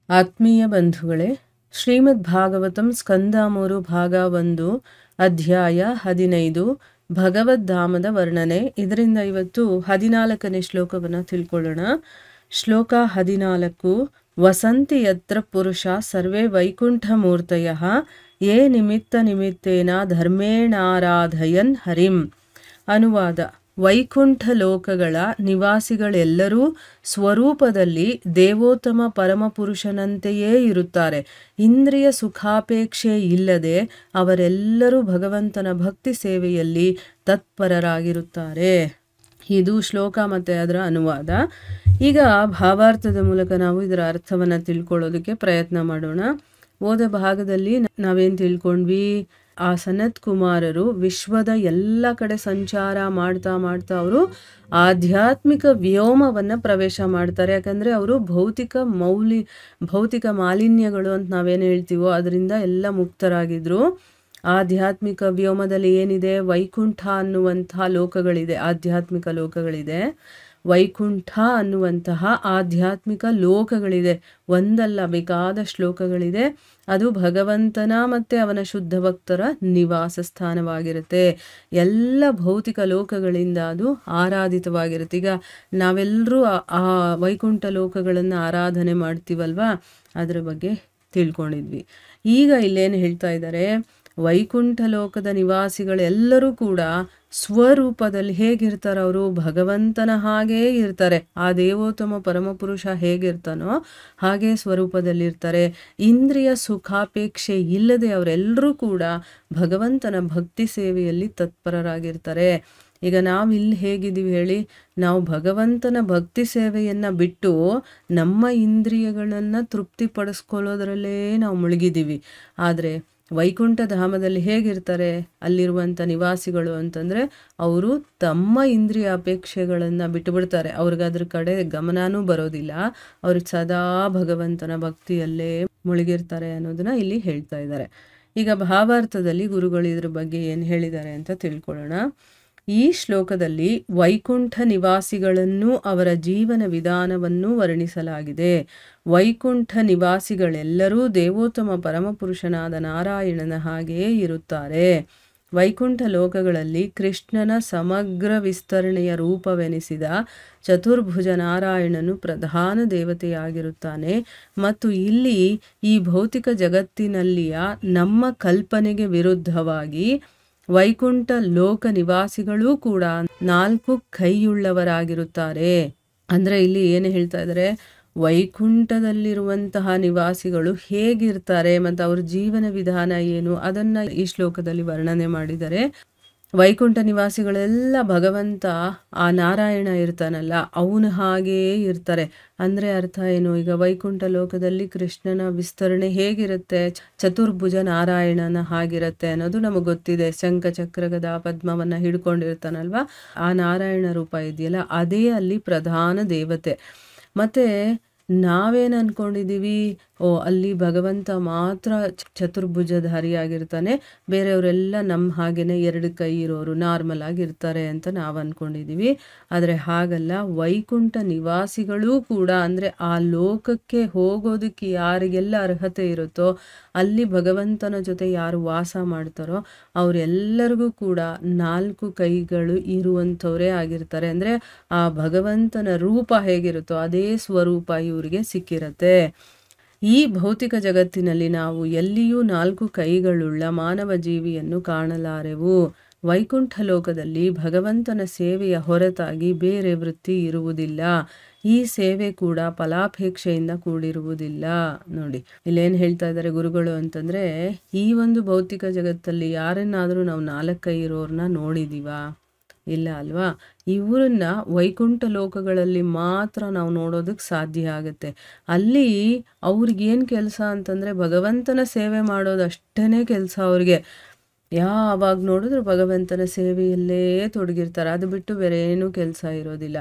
ಆತ್ಮೀಯ ಬಂಧುಗಳೇ, ಶ್ರೀಮದ್ ಭಾಗವತಂ ಸ್ಕಂದ 3 ಭಾಗ 1 ಅಧ್ಯಾಯ 15 ಭಗವದ್ಧಾಮದ ವರ್ಣನೆ. ಇದರಿಂದ ಇವತ್ತು 14ನೇ ಶ್ಲೋಕವನ್ನು ತಿಳ್ಕೊಳ್ಳೋಣ. ಶ್ಲೋಕ 14. ವಸಂತಿ ಯತ್ರ ಪುರುಷ ಸರ್ವೇ ವೈಕುಂಠ ಮೂರ್ತಯಃ ಯೇ ನಿಮಿತ್ತ ನಿಮಿತ್ತೇನ ಧರ್ಮೇಣಾರಾಧಯನ್ ಹರಿಂ. ಅನುವಾದ: ವೈಕುಂಠ ಲೋಕಗಳ ನಿವಾಸಿಗಳೆಲ್ಲರೂ ಸ್ವರೂಪದಲ್ಲಿ ದೇವೋತ್ತಮ ಪರಮಪುರುಷನಂತೆಯೇ ಇರುತ್ತಾರೆ. ಇಂದ್ರಿಯ ಸುಖಾಪೇಕ್ಷೆ ಇಲ್ಲದೆ ಅವರೆಲ್ಲರೂ ಭಗವಂತನ ಭಕ್ತಿ ಸೇವೆಯಲ್ಲಿ ತತ್ಪರರಾಗಿರುತ್ತಾರೆ. ಇದು ಶ್ಲೋಕ ಮತ್ತು ಅದರ ಅನುವಾದ. ಈಗ ಭಾವಾರ್ಥದ ಮೂಲಕ ನಾವು ಇದರ ಅರ್ಥವನ್ನು ತಿಳ್ಕೊಳ್ಳೋದಕ್ಕೆ ಪ್ರಯತ್ನ ಮಾಡೋಣ. ಓದ ಭಾಗದಲ್ಲಿ ನಾವೇನು ತಿಳ್ಕೊಂಡ್ವಿ? ಆ ಸನತ್ ಕುಮಾರರು ವಿಶ್ವದ ಎಲ್ಲ ಕಡೆ ಸಂಚಾರ ಮಾಡ್ತಾ ಅವರು ಆಧ್ಯಾತ್ಮಿಕ ವ್ಯೋಮವನ್ನು ಪ್ರವೇಶ ಮಾಡ್ತಾರೆ. ಯಾಕಂದರೆ ಅವರು ಭೌತಿಕ ಮಾಲಿನ್ಯಗಳು ಅಂತ ನಾವೇನು ಹೇಳ್ತೀವೋ ಅದರಿಂದ ಎಲ್ಲ ಮುಕ್ತರಾಗಿದ್ರು. ಆಧ್ಯಾತ್ಮಿಕ ವ್ಯೋಮದಲ್ಲಿ ಏನಿದೆ? ವೈಕುಂಠ ಅನ್ನುವಂತಹ ಲೋಕಗಳಿದೆ, ಆಧ್ಯಾತ್ಮಿಕ ಲೋಕಗಳಿದೆ. ವೈಕುಂಠ ಅನ್ನುವಂತಹ ಆಧ್ಯಾತ್ಮಿಕ ಲೋಕಗಳಿದೆ, ಒಂದಲ್ಲ ಬೇಕಾದ ಶ್ಲೋಕಗಳಿದೆ. ಅದು ಭಗವಂತನ ಮತ್ತು ಅವನ ಶುದ್ಧ ಭಕ್ತರ ನಿವಾಸ ಸ್ಥಾನವಾಗಿರುತ್ತೆ. ಎಲ್ಲ ಭೌತಿಕ ಲೋಕಗಳಿಂದ ಅದು ಆರಾಧಿತವಾಗಿರುತ್ತೆ. ಈಗ ನಾವೆಲ್ಲರೂ ಆ ವೈಕುಂಠ ಲೋಕಗಳನ್ನು ಆರಾಧನೆ ಮಾಡ್ತೀವಲ್ವಾ, ಅದರ ಬಗ್ಗೆ ತಿಳ್ಕೊಂಡಿದ್ವಿ. ಈಗ ಇಲ್ಲೇನು ಹೇಳ್ತಾ ಇದ್ದಾರೆ? ವೈಕುಂಠ ಲೋಕದ ನಿವಾಸಿಗಳೆಲ್ಲರೂ ಕೂಡ ಸ್ವರೂಪದಲ್ಲಿ ಹೇಗಿರ್ತಾರೆ? ಅವರು ಭಗವಂತನ ಹಾಗೇ ಇರ್ತಾರೆ. ಆ ದೇವೋತ್ತಮ ಪರಮಪುರುಷ ಹೇಗಿರ್ತಾನೋ ಹಾಗೇ ಸ್ವರೂಪದಲ್ಲಿರ್ತಾರೆ. ಇಂದ್ರಿಯ ಸುಖಾಪೇಕ್ಷೆ ಇಲ್ಲದೆ ಅವರೆಲ್ಲರೂ ಕೂಡ ಭಗವಂತನ ಭಕ್ತಿ ಸೇವೆಯಲ್ಲಿ ತತ್ಪರರಾಗಿರ್ತಾರೆ. ಈಗ ನಾವು ಇಲ್ಲಿ ಹೇಗಿದ್ದೀವಿ ಹೇಳಿ? ನಾವು ಭಗವಂತನ ಭಕ್ತಿ ಸೇವೆಯನ್ನು ಬಿಟ್ಟು ನಮ್ಮ ಇಂದ್ರಿಯಗಳನ್ನು ತೃಪ್ತಿಪಡಿಸ್ಕೊಳ್ಳೋದ್ರಲ್ಲೇ ನಾವು ಮುಳುಗಿದ್ದೀವಿ. ಆದರೆ ವೈಕುಂಠ ಧಾಮದಲ್ಲಿ ಹೇಗಿರ್ತಾರೆ ಅಲ್ಲಿರುವಂಥ ನಿವಾಸಿಗಳು ಅಂತಂದರೆ, ಅವರು ತಮ್ಮ ಇಂದ್ರಿಯ ಅಪೇಕ್ಷೆಗಳನ್ನು ಬಿಟ್ಟುಬಿಡ್ತಾರೆ. ಅವ್ರಿಗೆ ಅದ್ರ ಕಡೆ ಗಮನನೂ ಬರೋದಿಲ್ಲ. ಅವ್ರಿಗೆ ಸದಾ ಭಗವಂತನ ಭಕ್ತಿಯಲ್ಲೇ ಮುಳುಗಿರ್ತಾರೆ ಅನ್ನೋದನ್ನ ಇಲ್ಲಿ ಹೇಳ್ತಾ ಇದ್ದಾರೆ. ಈಗ ಭಾವಾರ್ಥದಲ್ಲಿ ಗುರುಗಳು ಇದ್ರ ಬಗ್ಗೆ ಏನು ಹೇಳಿದ್ದಾರೆ ಅಂತ ತಿಳ್ಕೊಳ್ಳೋಣ. ಈ ಶ್ಲೋಕದಲ್ಲಿ ವೈಕುಂಠ ನಿವಾಸಿಗಳನ್ನು, ಅವರ ಜೀವನ ವಿಧಾನವನ್ನು ವರ್ಣಿಸಲಾಗಿದೆ. ವೈಕುಂಠ ನಿವಾಸಿಗಳೆಲ್ಲರೂ ದೇವೋತ್ತಮ ಪರಮಪುರುಷನಾದ ನಾರಾಯಣನ ಹಾಗೆಯೇ ಇರುತ್ತಾರೆ. ವೈಕುಂಠ ಲೋಕಗಳಲ್ಲಿ ಕೃಷ್ಣನ ಸಮಗ್ರ ವಿಸ್ತರಣೆಯ ರೂಪವೆನಿಸಿದ ಚತುರ್ಭುಜ ನಾರಾಯಣನು ಪ್ರಧಾನ ದೇವತೆಯಾಗಿರುತ್ತಾನೆ. ಮತ್ತು ಇಲ್ಲಿ ಈ ಭೌತಿಕ ಜಗತ್ತಿನಲ್ಲಿಯ ನಮ್ಮ ಕಲ್ಪನೆಗೆ ವಿರುದ್ಧವಾಗಿ ವೈಕುಂಠ ಲೋಕ ನಿವಾಸಿಗಳೂ ಕೂಡ 4 ಕೈಯುಳ್ಳವರಾಗಿರುತ್ತಾರೆ. ಅಂದರೆ ಇಲ್ಲಿ ಏನು ಹೇಳ್ತಾ ಇದ್ದಾರೆ? ವೈಕುಂಠದಲ್ಲಿರುವಂತಹ ನಿವಾಸಿಗಳು ಹೇಗಿರ್ತಾರೆ ಮತ್ತು ಅವ್ರ ಜೀವನ ವಿಧಾನ ಏನು, ಅದನ್ನು ಈ ಶ್ಲೋಕದಲ್ಲಿ ವರ್ಣನೆ ಮಾಡಿದ್ದಾರೆ. ವೈಕುಂಠ ನಿವಾಸಿಗಳೆಲ್ಲ ಭಗವಂತ ಆ ನಾರಾಯಣ ಇರ್ತಾನಲ್ಲ ಅವನ ಹಾಗೆಯೇ ಇರ್ತಾರೆ. ಅಂದರೆ ಅರ್ಥ ಏನು? ಈಗ ವೈಕುಂಠ ಲೋಕದಲ್ಲಿ ಕೃಷ್ಣನ ವಿಸ್ತರಣೆ ಹೇಗಿರುತ್ತೆ? ಚತುರ್ಭುಜ ನಾರಾಯಣನ ಹಾಗಿರುತ್ತೆ ಅನ್ನೋದು ನಮಗೆ ಗೊತ್ತಿದೆ. ಶಂಖ ಚಕ್ರ ಗದಾ ಪದ್ಮವನ್ನು ಹಿಡ್ಕೊಂಡಿರ್ತಾನಲ್ವ, ಆ ನಾರಾಯಣ ರೂಪ ಇದೆಯಲ್ಲ, ಅದೇ ಅಲ್ಲಿ ಪ್ರಧಾನ ದೇವತೆ. ಮತ್ತು ನಾವೇನು ಅಂದ್ಕೊಂಡಿದ್ದೀವಿ? ಅಲ್ಲಿ ಭಗವಂತ ಮಾತ್ರ ಚತುರ್ಭುಜಧಾರಿಯಾಗಿರ್ತಾನೆ, ಬೇರೆಯವರೆಲ್ಲ ನಮ್ಮ ಹಾಗೇನೆ 2 ಕೈ ಇರೋರು ನಾರ್ಮಲ್ ಆಗಿರ್ತಾರೆ ಅಂತ ನಾವು ಅಂದ್ಕೊಂಡಿದ್ದೀವಿ. ಆದರೆ ಹಾಗಲ್ಲ. ವೈಕುಂಠ ನಿವಾಸಿಗಳೂ ಕೂಡ, ಅಂದರೆ ಆ ಲೋಕಕ್ಕೆ ಹೋಗೋದಕ್ಕೆ ಯಾರಿಗೆಲ್ಲ ಅರ್ಹತೆ ಇರುತ್ತೋ, ಅಲ್ಲಿ ಭಗವಂತನ ಜೊತೆ ಯಾರು ವಾಸ ಮಾಡ್ತಾರೋ ಅವರೆಲ್ಲರಿಗೂ ಕೂಡ 4 ಕೈಗಳು ಇರುವಂಥವರೇ ಆಗಿರ್ತಾರೆ. ಅಂದರೆ ಆ ಭಗವಂತನ ರೂಪ ಹೇಗಿರುತ್ತೋ ಅದೇ ಸ್ವರೂಪ ಇವರಿಗೆ ಸಿಕ್ಕಿರತ್ತೆ. ಈ ಭೌತಿಕ ಜಗತ್ತಿನಲ್ಲಿ ನಾವು ಎಲ್ಲಿಯೂ 4 ಕೈಗಳುಳ್ಳ ಮಾನವ ಜೀವಿಯನ್ನು ಕಾಣಲಾರೆವು. ವೈಕುಂಠ ಲೋಕದಲ್ಲಿ ಭಗವಂತನ ಸೇವೆಯ ಹೊರತಾಗಿ ಬೇರೆ ವೃತ್ತಿ ಇರುವುದಿಲ್ಲ. ಈ ಸೇವೆ ಕೂಡ ಫಲಾಪೇಕ್ಷೆಯಿಂದ ಕೂಡಿರುವುದಿಲ್ಲ. ನೋಡಿ ಇಲ್ಲೇನು ಹೇಳ್ತಾ ಇದ್ದಾರೆ ಗುರುಗಳು ಅಂತಂದರೆ, ಈ ಒಂದು ಭೌತಿಕ ಜಗತ್ತಲ್ಲಿ ಯಾರನ್ನಾದರೂ ನಾವು 4 ಕೈ ಇರೋರನ್ನ ನೋಡಿದ್ದೀವಾ? ಇಲ್ಲ ಅಲ್ವಾ? ಇವರನ್ನ ವೈಕುಂಠ ಲೋಕಗಳಲ್ಲಿ ಮಾತ್ರ ನಾವು ನೋಡೋದಕ್ಕೆ ಸಾಧ್ಯ ಆಗುತ್ತೆ. ಅಲ್ಲಿ ಅವ್ರಿಗೇನು ಕೆಲಸ ಅಂತಂದರೆ ಭಗವಂತನ ಸೇವೆ ಮಾಡೋದು ಅಷ್ಟೇ ಕೆಲಸ ಅವ್ರಿಗೆ. ಯಾವಾಗ ನೋಡಿದ್ರು ಭಗವಂತನ ಸೇವೆಯಲ್ಲೇ ತೊಡಗಿರ್ತಾರೆ. ಅದು ಬಿಟ್ಟು ಬೇರೆ ಏನೂ ಕೆಲಸ ಇರೋದಿಲ್ಲ.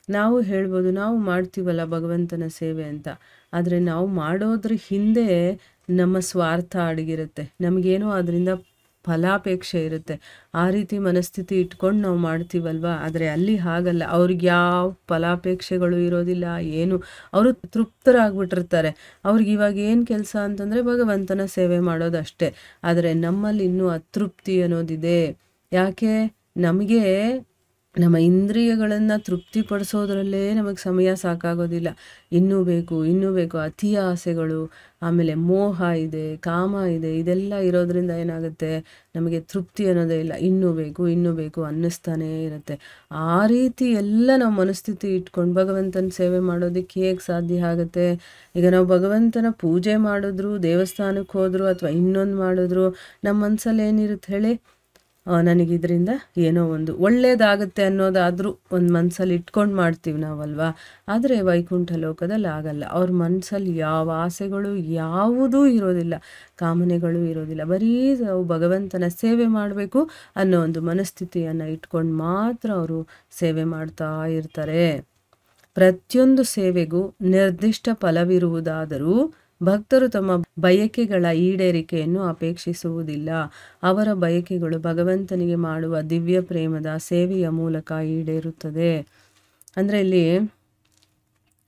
ನಾವು ಹೇಳ್ಬೋದು ನಾವು ಮಾಡ್ತೀವಲ್ಲ ಭಗವಂತನ ಸೇವೆ ಅಂತ, ಆದರೆ ನಾವು ಮಾಡೋದ್ರ ಹಿಂದೆ ನಮ್ಮ ಸ್ವಾರ್ಥ ಅಡಗಿರುತ್ತೆ. ನಮಗೇನೋ ಅದರಿಂದ ಫಲಾಪೇಕ್ಷೆ ಇರುತ್ತೆ. ಆ ರೀತಿ ಮನಸ್ಥಿತಿ ಇಟ್ಕೊಂಡು ನಾವು ಮಾಡ್ತೀವಲ್ವ. ಆದರೆ ಅಲ್ಲಿ ಹಾಗಲ್ಲ, ಅವ್ರಿಗೆ ಯಾವ ಫಲಾಪೇಕ್ಷೆಗಳು ಇರೋದಿಲ್ಲ, ಏನು, ಅವರು ತೃಪ್ತರಾಗ್ಬಿಟ್ಟಿರ್ತಾರೆ. ಅವ್ರಿಗೆ ಇವಾಗ ಏನು ಕೆಲಸ ಅಂತಂದರೆ ಭಗವಂತನ ಸೇವೆ ಮಾಡೋದಷ್ಟೇ. ಆದರೆ ನಮ್ಮಲ್ಲಿ ಇನ್ನೂ ಅತೃಪ್ತಿ ಅನ್ನೋದಿದೆ. ಯಾಕೆ? ನಮಗೆ ನಮ್ಮ ಇಂದ್ರಿಯಗಳನ್ನು ತೃಪ್ತಿಪಡಿಸೋದ್ರಲ್ಲೇ ನಮಗೆ ಸಮಯ ಸಾಕಾಗೋದಿಲ್ಲ. ಇನ್ನೂ ಬೇಕು, ಇನ್ನೂ ಬೇಕು, ಅತಿ ಆಸೆಗಳು, ಆಮೇಲೆ ಮೋಹ ಇದೆ, ಕಾಮ ಇದೆ. ಇದೆಲ್ಲ ಇರೋದ್ರಿಂದ ಏನಾಗುತ್ತೆ, ನಮಗೆ ತೃಪ್ತಿ ಅನ್ನೋದೇ ಇಲ್ಲ. ಇನ್ನೂ ಬೇಕು, ಇನ್ನೂ ಬೇಕು ಅನ್ನಿಸ್ತಾನೇ ಇರುತ್ತೆ. ಆ ರೀತಿ ಎಲ್ಲ ನಾವು ಮನಸ್ಥಿತಿ ಇಟ್ಕೊಂಡು ಭಗವಂತನ ಸೇವೆ ಮಾಡೋದಕ್ಕೆ ಹೇಗೆ ಸಾಧ್ಯ ಆಗುತ್ತೆ? ಈಗ ನಾವು ಭಗವಂತನ ಪೂಜೆ ಮಾಡಿದ್ರು, ದೇವಸ್ಥಾನಕ್ಕೆ ಹೋದ್ರು, ಅಥವಾ ಇನ್ನೊಂದು ಮಾಡಿದ್ರು, ನಮ್ಮ ಮನಸ್ಸಲ್ಲಿ ಏನಿರುತ್ತೆ ಹೇಳಿ? ನನಗಿದ್ರಿಂದ ಏನೋ ಒಂದು ಒಳ್ಳೇದಾಗುತ್ತೆ ಅನ್ನೋದಾದರೂ ಒಂದು ಮನಸ್ಸಲ್ಲಿ ಇಟ್ಕೊಂಡು ಮಾಡ್ತೀವಿ ನಾವಲ್ವಾ. ಆದರೆ ವೈಕುಂಠ ಲೋಕದಲ್ಲಿ ಆಗಲ್ಲ. ಅವ್ರ ಮನಸ್ಸಲ್ಲಿ ಯಾವ ಆಸೆಗಳು ಯಾವುದೂ ಇರೋದಿಲ್ಲ, ಕಾಮನೆಗಳು ಇರೋದಿಲ್ಲ. ಬರೀ ನಾವು ಭಗವಂತನ ಸೇವೆ ಮಾಡಬೇಕು ಅನ್ನೋ ಒಂದು ಮನಸ್ಥಿತಿಯನ್ನು ಇಟ್ಕೊಂಡು ಮಾತ್ರ ಅವರು ಸೇವೆ ಮಾಡ್ತಾ ಇರ್ತಾರೆ. ಪ್ರತಿಯೊಂದು ಸೇವೆಗೂ ನಿರ್ದಿಷ್ಟ ಫಲವಿರುವುದಾದರೂ ಭಕ್ತರು ತಮ್ಮ ಬಯಕೆಗಳ ಈಡೇರಿಕೆಯನ್ನು ಅಪೇಕ್ಷಿಸುವುದಿಲ್ಲ. ಅವರ ಬಯಕೆಗಳು ಭಗವಂತನಿಗೆ ಮಾಡುವ ದಿವ್ಯ ಪ್ರೇಮದ ಸೇವೆಯ ಮೂಲಕ ಈಡೇರುತ್ತದೆ. ಅಂದರೆ ಇಲ್ಲಿ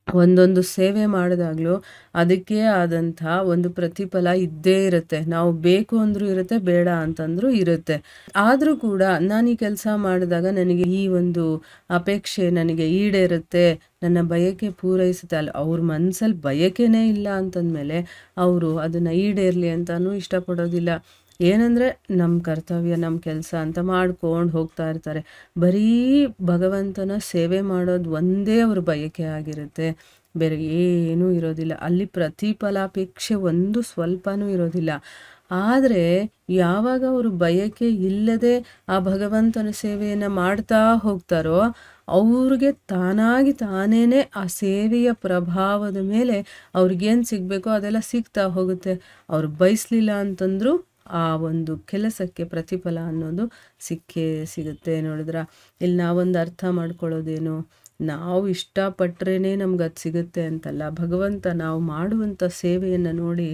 ಒಂದೊಂದು ಸೇವೆ ಮಾಡಿದಾಗಲೂ ಅದಕ್ಕೆ ಆದಂಥ ಒಂದು ಪ್ರತಿಫಲ ಇದ್ದೇ ಇರುತ್ತೆ. ನಾವು ಬೇಕು ಅಂದರೂ ಇರುತ್ತೆ, ಬೇಡ ಅಂತಂದರೂ ಇರುತ್ತೆ. ಆದರೂ ಕೂಡ ನಾನು ಈ ಕೆಲಸ ಮಾಡಿದಾಗ ನನಗೆ ಈ ಒಂದು ಅಪೇಕ್ಷೆ ನನಗೆ ಈಡೇರುತ್ತೆ, ನನ್ನ ಬಯಕೆ ಪೂರೈಸುತ್ತೆ. ಅಲ್ಲ, ಅವ್ರ ಮನಸ್ಸಲ್ಲಿ ಬಯಕೆನೇ ಇಲ್ಲ ಅಂತಂದಮೇಲೆ ಅವರು ಅದನ್ನು ಈಡೇರಲಿ ಅಂತಲೂ ಇಷ್ಟಪಡೋದಿಲ್ಲ. ಏನಂದರೆ ನಮ್ಮ ಕರ್ತವ್ಯ, ನಮ್ಮ ಕೆಲಸ ಅಂತ ಮಾಡ್ಕೊಂಡು ಹೋಗ್ತಾ ಇರ್ತಾರೆ. ಬರೀ ಭಗವಂತನ ಸೇವೆ ಮಾಡೋದು ಒಂದೇ ಅವ್ರ ಬಯಕೆ ಆಗಿರುತ್ತೆ, ಬೇರೆ ಏನೂ ಇರೋದಿಲ್ಲ. ಅಲ್ಲಿ ಪ್ರತಿಫಲಾಪೇಕ್ಷೆ ಒಂದು ಸ್ವಲ್ಪನೂ ಇರೋದಿಲ್ಲ. ಆದರೆ ಯಾವಾಗ ಅವರು ಬಯಕೆ ಇಲ್ಲದೆ ಆ ಭಗವಂತನ ಸೇವೆಯನ್ನು ಮಾಡ್ತಾ ಹೋಗ್ತಾರೋ ಅವ್ರಿಗೆ ತಾನಾಗಿ ತಾನೇ ಆ ಸೇವೆಯ ಪ್ರಭಾವದ ಮೇಲೆ ಅವ್ರಿಗೇನು ಸಿಗಬೇಕೋ ಅದೆಲ್ಲ ಸಿಗ್ತಾ ಹೋಗುತ್ತೆ. ಅವ್ರು ಬಯಸಲಿಲ್ಲ ಅಂತಂದರೂ ಆ ಒಂದು ಕೆಲಸಕ್ಕೆ ಪ್ರತಿಫಲ ಅನ್ನೋದು ಸಿಕ್ಕೇ ಸಿಗುತ್ತೆ. ನೋಡಿದ್ರ, ಇಲ್ಲಿ ನಾವೊಂದು ಅರ್ಥ ಮಾಡ್ಕೊಳ್ಳೋದೇನು, ನಾವು ಇಷ್ಟಪಟ್ಟರೆ ನಮ್ಗೆ ಅದು ಸಿಗುತ್ತೆ ಅಂತಲ್ಲ. ಭಗವಂತ ನಾವು ಮಾಡುವಂಥ ಸೇವೆಯನ್ನು ನೋಡಿ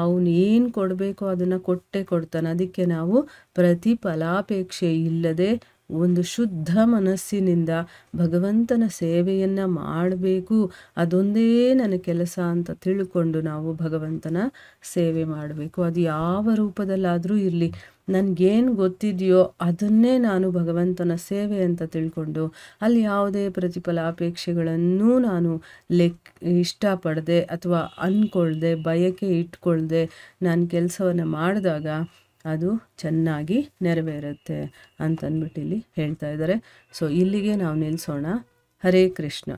ಅವನು ಏನು ಕೊಡಬೇಕೋ ಅದನ್ನು ಕೊಟ್ಟೇ ಕೊಡ್ತಾನೆ. ಅದಕ್ಕೆ ನಾವು ಪ್ರತಿಫಲಾಪೇಕ್ಷೆ ಇಲ್ಲದೆ ಒಂದು ಶುದ್ಧ ಮನಸ್ಸಿನಿಂದ ಭಗವಂತನ ಸೇವೆಯನ್ನು ಮಾಡಬೇಕು, ಅದೊಂದೇ ನನ್ನ ಕೆಲಸ ಅಂತ ತಿಳ್ಕೊಂಡು ನಾವು ಭಗವಂತನ ಸೇವೆ ಮಾಡಬೇಕು. ಅದು ಯಾವ ರೂಪದಲ್ಲಾದರೂ ಇರಲಿ, ನನಗೇನು ಗೊತ್ತಿದೆಯೋ ಅದನ್ನೇ ನಾನು ಭಗವಂತನ ಸೇವೆ ಅಂತ ತಿಳ್ಕೊಂಡು ಅಲ್ಲಿ ಯಾವುದೇ ಪ್ರತಿಫಲಾಪೇಕ್ಷೆಗಳನ್ನು ನಾನು ಇಷ್ಟಪಡದೆ ಅಥವಾ ಅಂದ್ಕೊಳ್ದೆ ಬಯಕೆ ಇಟ್ಕೊಳ್ದೆ ನಾನು ಕೆಲಸವನ್ನು ಮಾಡಿದಾಗ ಅದು ಚೆನ್ನಾಗಿ ನೆರವೇರುತ್ತೆ ಅಂತಂದ್ಬಿಟ್ಟು ಇಲ್ಲಿ ಹೇಳ್ತಾ ಇದ್ದಾರೆ. ಸೊ ಇಲ್ಲಿಗೆ ನಾವು ನಿಲ್ಲಿಸೋಣ. ಹರೇ ಕೃಷ್ಣ.